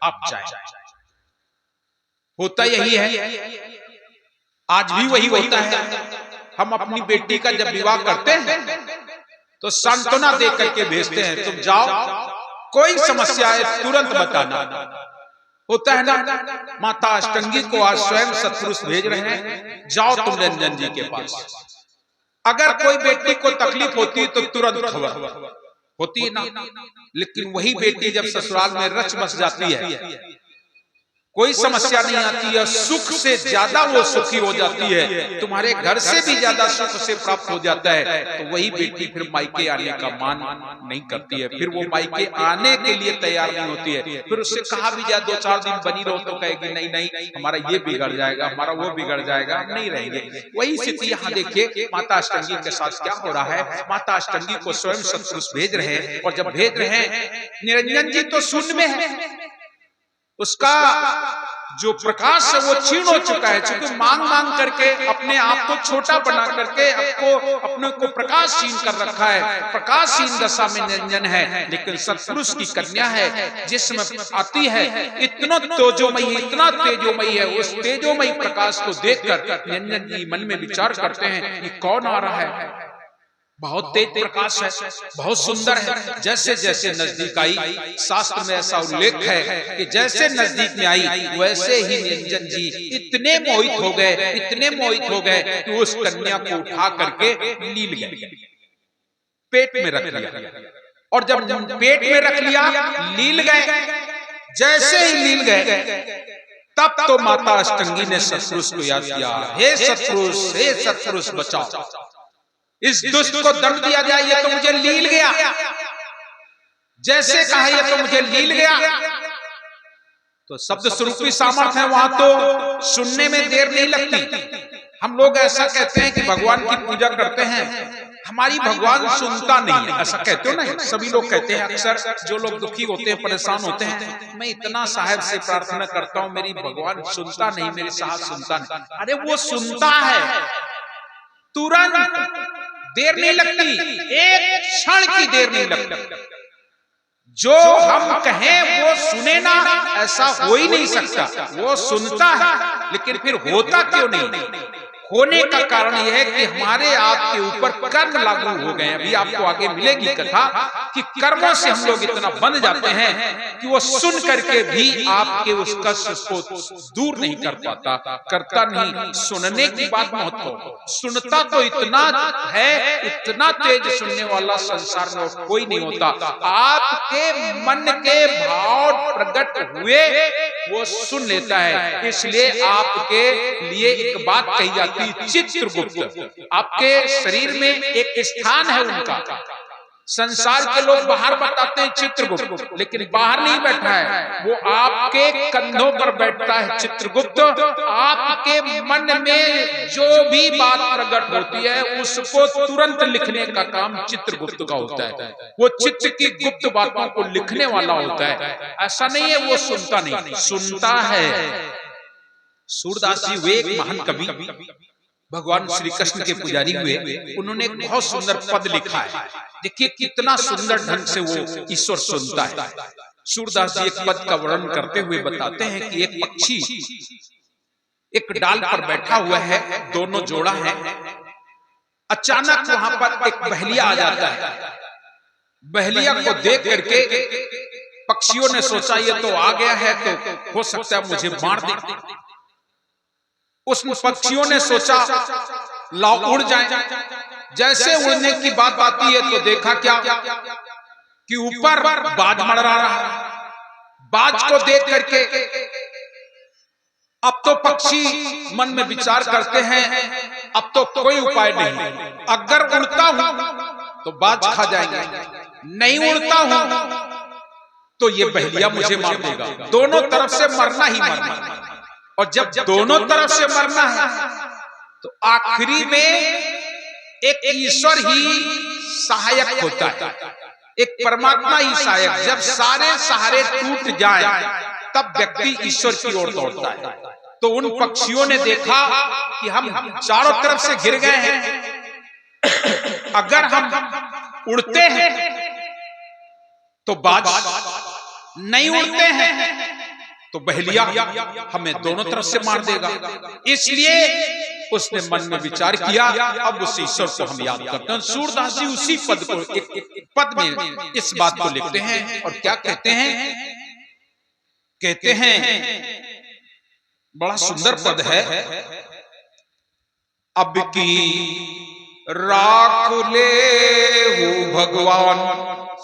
आप जाए। होता यही है, आज भी वही होता है। हम अपनी बेटी का जब विवाह करते हैं तो सांत्वना दे करके भेजते हैं, तुम जाओ, कोई समस्या है तुरंत बताना। होता है ना, माता अष्टंगी को आज स्वयं सत्पुरुष भेज रहे हैं, जाओ तुम निरंजन जी के पास। अगर कोई बेटी को तकलीफ होती है तो तुरंत खबर होती है ना, लेकिन वही बेटी जब ससुराल में रच बस जाती है, कोई समस्या नहीं आती है, सुख से ज्यादा वो सुखी हो जाती है, तुम्हारे घर से भी ज्यादा सुख से प्राप्त हो जाता है, तो वही बेटी फिर मायके आने का मान नहीं करती है, फिर वो मायके आने के लिए तैयार नहीं होती है। फिर उससे कहा भी जाए 2-4 दिन बनी रहो तो कहेगी नहीं नहीं, हमारा ये बिगड़ जाएगा, हमारा वो बिगड़ जाएगा, हम नहीं रहेंगे। वही स्थिति यहाँ देखिए माता अष्टंगी के साथ क्या हो रहा है। माता अष्टंगी को स्वयं सत्पुरुष भेज रहे हैं, और जब भेज रहे हैं, निरंजन जी तो शून्य में है, उसका जो प्रकाश है वो क्षीण हो चुका है, क्योंकि मांग मांग करके अपने आप को छोटा बना करके अपने को प्रकाशहीन कर रखा है। प्रकाशहीन दशा में निरंजन है, लेकिन सत्पुरुष की कन्या है जिसमें आती है इतना तेजोमयी, इतना तेजोमयी है। उस तेजोमयी प्रकाश को देखकर निरंजन जी मन में विचार करते हैं, ये कौन आ रहा है, बहुत तेज प्रकाश है, बहुत सुंदर है। जैसे जैसे नजदीक आई, शास्त्र में ऐसा उल्लेख है कि जैसे नजदीक में आई वैसे ही निरंजन जी इतने मोहित हो गए, इतने मोहित हो गए कि उस कन्या को उठा करके लील गए, पेट में रख लिया। और जब पेट में रख लिया, लील गए, जैसे ही लील गए, तब तो माता अष्टंगी ने सत्पुरुष को याद किया, हे सत्पुरुष, हे सत्पुरुष बचाओ, इस दुष्ट को दंड दिया जाए, ये तो मुझे लील गया। जैसे कहा ये तो मुझे लील गया, तो शब्द स्वरूपी सामर्थ्य है, वहां तो सुनने में देर नहीं लगती। हम लोग ऐसा कहते हैं कि भगवान की पूजा करते हैं, हमारी भगवान सुनता नहीं है, ऐसा कहते हो ना, सभी लोग कहते हैं। अक्सर जो लोग दुखी होते हैं, परेशान होते हैं, मैं इतना साहब से प्रार्थना करता हूं, मेरी भगवान सुनता नहीं, मेरे साहब सुनता नहीं। अरे वो सुनता है, तुरंत, देर नहीं लगती, एक क्षण की देर नहीं लगती। जो हम कहें वो सुने ना, ऐसा हो ही नहीं सकता। वो सुनता है, लेकिन फिर होता क्यों नहीं? होने का कारण यह है कि हमारे आपके ऊपर कर्म लागू हो गए। अभी आपको आगे मिलेगी कथा कि कर्मों से हम लोग इतना बंध जाते हैं कि वो सुन करके भी आपके उस कष्ट को दूर नहीं कर पाता, करता नहीं। सुनने की बात महत्व, सुनता तो इतना है, इतना तेज सुनने वाला संसार में कोई नहीं होता। आपके मन के भाव प्रकट हुए वो सुन लेता है। इसलिए आपके लिए एक बात कही जाती, चित्रगुप्त। आपके शरीर में एक स्थान है उनका। संसार के लोग बाहर बताते हैं चित्रगुप्त, लेकिन बाहर नहीं बैठा है, वो आपके कंधों पर बैठता है चित्रगुप्त। आपके मन में जो भी बात प्रकट होती है उसको तुरंत लिखने का काम चित्रगुप्त का होता है। वो चित्र की गुप्त बातों को लिखने वाला होता है। ऐसा नहीं है वो सुनता नहीं, सुनता है। सूरदास जी वे एक महान कवि, भगवान श्री कृष्ण के पुजारी हुए। उन्होंने एक बहुत सुंदर पद लिखा है। देखिए कितना सुंदर ढंग से वो ईश्वर सुनता है। सूरदास जी एक पद का वर्णन करते हुए बताते हैं कि एक पक्षी एक डाल पर बैठा हुआ है, दोनों जोड़ा है। अचानक वहां पर एक बहेलिया आ जाता है। बहेलिया को देख करके पक्षियों ने सोचा ये तो आ गया है, तो हो सकता है मुझे मार दे। उस पक्षियों ने सोचा लाओ उड़ जाए। जैसे उड़ने की बात आती है तो देखा क्या कि ऊपर बाज मंडरा रहा है। बाज को देख करके अब तो पक्षी मन में विचार करते हैं, अब तो कोई उपाय नहीं, अगर उड़ता हूं तो बाज खा जाएंगे, नहीं उड़ता हूं तो ये बहेलिया मुझे मार देगा। दोनों तरफ से मरना ही मरना। और जब दोनों तरफ से मरना है तो आखिरी में एक ईश्वर ही सहायक होता है, एक परमात्मा ही सहायक। जब सारे सहारे टूट जाएं तब व्यक्ति ईश्वर की ओर दौड़ता है। तो उन पक्षियों ने देखा कि हम चारों तरफ से घिर गए हैं, अगर हम उड़ते हैं तो बाज, नहीं उड़ते हैं तो बहेलिया हमें दोनों तरफ से मार देगा। इसलिए उसने मन में विचार किया, अब उस ईश्वर को हम याद करते हैं। सूरदास जी उसी पद को एक पद में इस बात को लिखते हैं और क्या कहते हैं, कहते हैं बड़ा सुंदर पद है, अब की राख ले हो भगवान।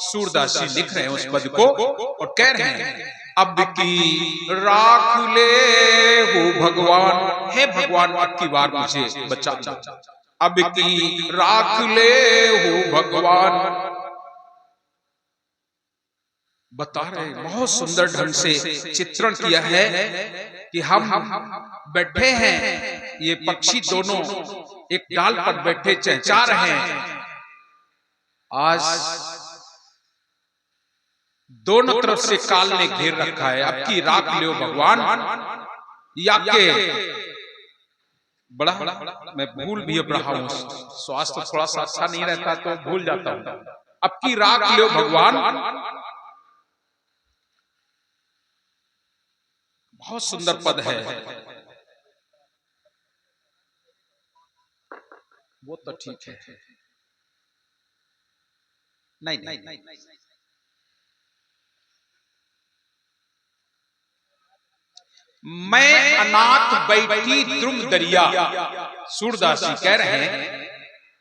सूरदास जी लिख रहे हैं उस पद को और कह रहे हैं, अब की राख ले हो भगवान, हे भगवान अब की बार मुझे बचा, अब की राख ले हो भगवान। बता रहे बहुत सुंदर ढंग से चित्रण किया है कि हम बैठे हैं, ये पक्षी दोनों एक डाल पर बैठे चहचहा रहे हैं। आज दोनों तरफ से काल ने घेर रखा है, अब की राख ले भगवान। या के बड़ा मैं भूल भी अब रहा हूं, स्वास्थ्य थोड़ा सा अच्छा नहीं रहता तो भूल जाता हूं। अब की राख ले भगवान, बहुत सुंदर पद है। वो तो ठीक है, नहीं नहीं, नहीं, नहीं। मैं अनाथ बैठी द्रुम दरिया। सूरदास जी कह रहे हैं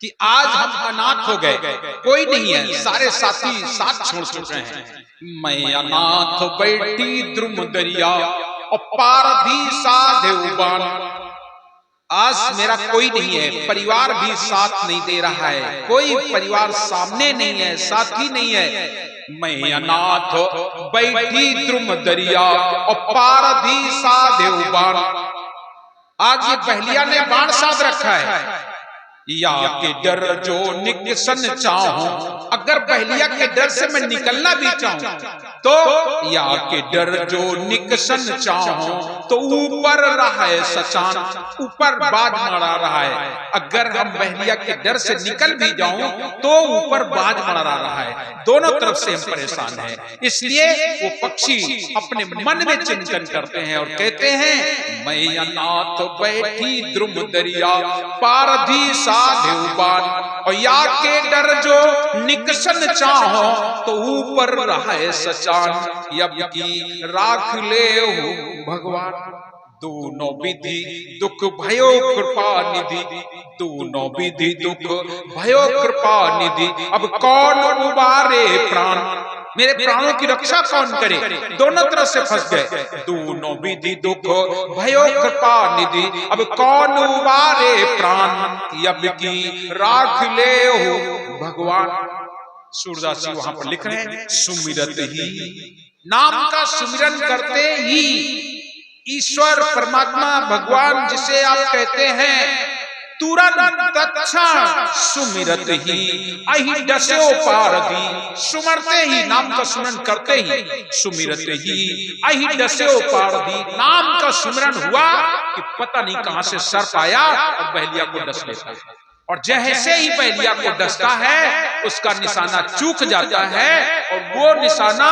कि आज हम अनाथ हो गए, कोई नहीं है, सारे साथी साथ छोड़ चुके हैं। मैं अनाथ बैठी द्रुम दरिया और पारधी साधे उबान। आज मेरा कोई नहीं है, परिवार भी साथ नहीं दे रहा है, कोई परिवार सामने नहीं है, साथी नहीं है। मैं अनाथ बैठी द्रुम दरिया और पारधी साधे उबान। आज ये बहेलिया ने बाण साध रखा है, या के डर जो निकसन चाहूं, अगर बहेलिया के डर से मैं निकलना भी चाहूं तो या के डर जो निकसन चाहूं तो ऊपर रहा है सचान, ऊपर बाज मरा रहा है। अगर हम बहेलिया के डर से निकल भी जाऊं तो ऊपर बाज मरा रहा है, दोनों तरफ से हम परेशान हैं। इसलिए वो पक्षी अपने मन में चिंतन करते हैं और कहते हैं, मैं अनाथ बैठी द्रुम दरिया पारधी साधे उबान, और या के डर जो निकसन चाहो तो ऊपर रहे सचान, यब की राख ले हो भगवान। दोनों विधि दुख भयो कृपा निधि, दोनों विधि दुख भयो कृपा निधि। अब कौन उबारे प्राण, मेरे प्राणों की रक्षा कौन करे, दोनों तरफ से फंस गए। दोनों विधि दुख भयो कृपा निधि, अब कौन उबारे प्राण, यब की राख ले हो भगवान। सूरदास जी वहां पर लिख रहे हैं, सुमिरत ही, नाम का सुमिरन करते ही ईश्वर परमात्मा भगवान जिसे आप कहते हैं, तुरंत तत्क्षण सुमिरत ही अहि डस्यो पारधी। सुमरते ही, नाम का सुमिरन करते ही, सुमिरत ही अहि डस्यो पारधी। नाम का सुमिरन हुआ कि पता नहीं कहां से सर्प आया और बहेलिया को डस लेता है, और जैसे ही बहेलिया को डसता है उसका निशाना चूक जाता है और वो निशाना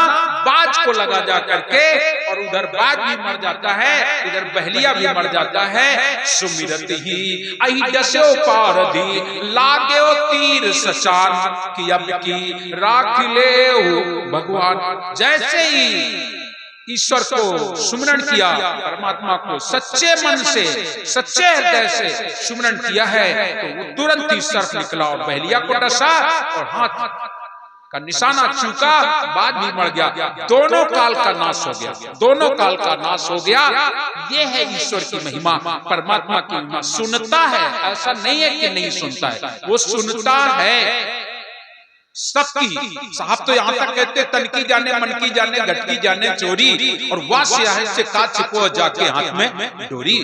बाज को लगा जा करके, और उधर बाज भी मर जाता है, इधर बहेलिया भी मर जाता है। सुमिरत ही अहि डस्यो पारधी, लागेओ तीर सचान, कि अब की राख ले भगवान। जैसे ही ईश्वर को सुमिरन किया, परमात्मा को सच्चे मन से सच्चे हृदय से सुमिरन किया है, तो वो तुरंत ही सर्प निकला और बहेलिया को डसा और हाथ का निशाना चूका, बाद भी मर गया। दोनों काल का नाश हो गया, दोनों काल का नाश हो गया। ये है ईश्वर की महिमा, परमात्मा की महिमा। सुनता है, ऐसा नहीं है कि नहीं सुनता है, वो सुनता है सबकी। साहब तो यहाँ तक कहते, तन की जाने मन की जाने घट की जाने चोरी, और वास्य है से का छिपो जाके हाथ में डोरी।